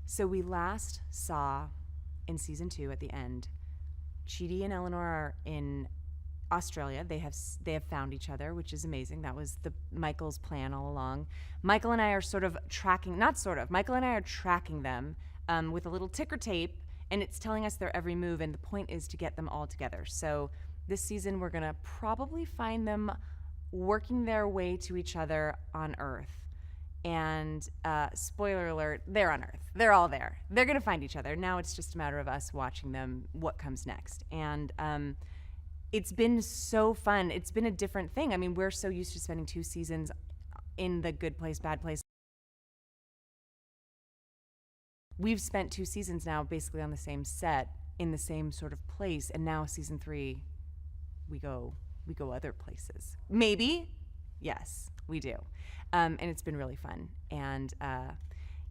So we last saw in season 2 at the end, Chidi and Eleanor are in Australia. They have found each other, which is amazing. That was Michael's plan all along. Michael and I are sort of tracking, not sort of, Michael and I are tracking them with a little ticker tape, and it's telling us their every move, and the point is to get them all together. So this season we're going to probably find them working their way to each other on Earth. And spoiler alert, they're on Earth. They're all there. They're going to find each other. Now it's just a matter of us watching them, what comes next. And it's been so fun. It's been a different thing. I mean, we're so used to spending 2 seasons in the good place, bad place. We've spent 2 seasons now basically on the same set, in the same sort of place. And now season 3, we go other places. Maybe? Yes, we do. And it's been really fun. And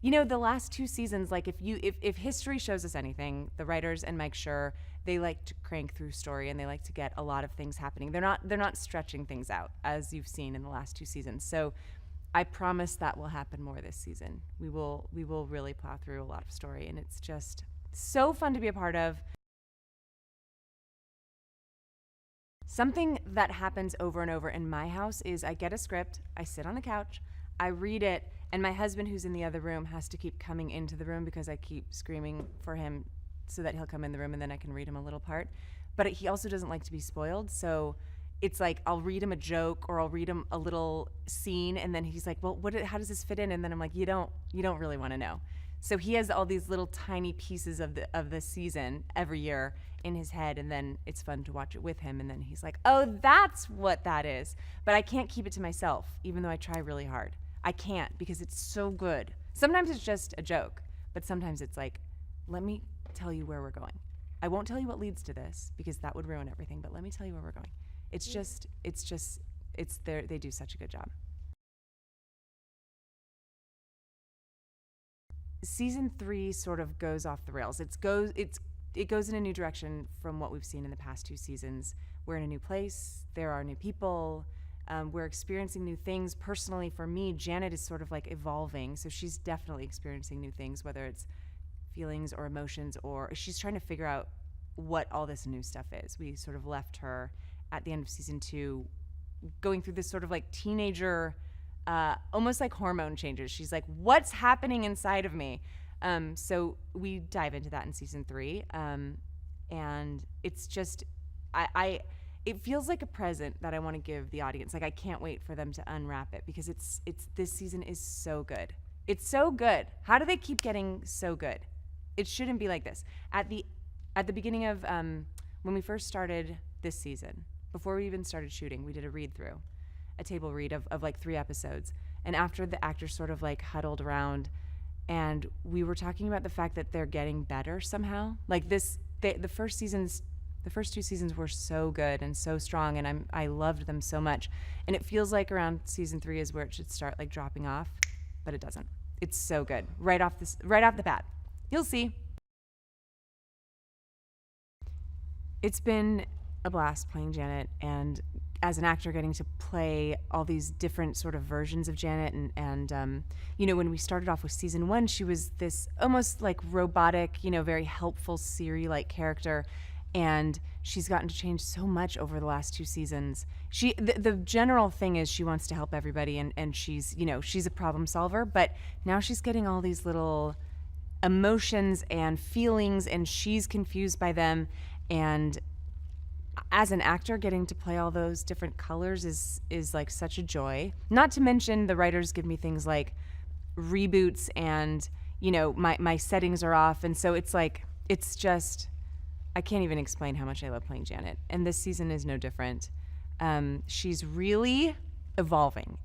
the last 2 seasons, like if history shows us anything, the writers and Mike Schur, they like to crank through story and they like to get a lot of things happening. They're not stretching things out, as you've seen in the last 2 seasons. So I promise that will happen more this season. We will really plow through a lot of story, and it's just so fun to be a part of. Something that happens over and over in my house is I get a script, I sit on the couch, I read it, and my husband, who's in the other room, has to keep coming into the room because I keep screaming for him so that he'll come in the room and then I can read him a little part. But he also doesn't like to be spoiled, so it's like I'll read him a joke or I'll read him a little scene, and then he's like, well, how does this fit in? And then I'm like, you don't really want to know. So he has all these little tiny pieces of the season every year in his head, and then it's fun to watch it with him, and then he's like, oh, that's what that is. But I can't keep it to myself, even though I try really hard. I can't, because it's so good. Sometimes it's just a joke, but sometimes it's like, let me tell you where we're going. I won't tell you what leads to this, because that would ruin everything, but let me tell you where we're going. It's there. They do such a good job. Season 3 sort of goes off the rails. It goes in a new direction from what we've seen in the past 2 seasons. We're in a new place. There are new people. We're experiencing new things. Personally, for me, Janet is sort of like evolving. So she's definitely experiencing new things, whether it's feelings or emotions, or she's trying to figure out what all this new stuff is. We sort of left her at the end of season 2 going through this sort of like teenager, almost like hormone changes. She's like, what's happening inside of me? So we dive into that in season 3. And it's just, it feels like a present that I want to give the audience. Like, I can't wait for them to unwrap it, because this season is so good. It's so good. How do they keep getting so good? It shouldn't be like this. At the beginning of, when we first started this season, before we even started shooting, we did a read through, a table read of like 3 episodes. And after, the actors sort of like huddled around, and we were talking about the fact that they're getting better somehow. Like the first 2 seasons were so good and so strong, and I loved them so much. And it feels like around season 3 is where it should start like dropping off, but it doesn't. It's so good right off the bat. You'll see. It's been a blast playing Janet, and as an actor getting to play all these different sort of versions of Janet. And when we started off with season 1, she was this almost like robotic, very helpful Siri-like character. And she's gotten to change so much over the last 2 seasons. The general thing is she wants to help everybody, and she's a problem solver, but now she's getting all these little emotions and feelings, and she's confused by them. And as an actor, getting to play all those different colors is like such a joy. Not to mention the writers give me things like reboots, and my settings are off, and so it's like, it's just, I can't even explain how much I love playing Janet. And this season is no different. She's really evolving.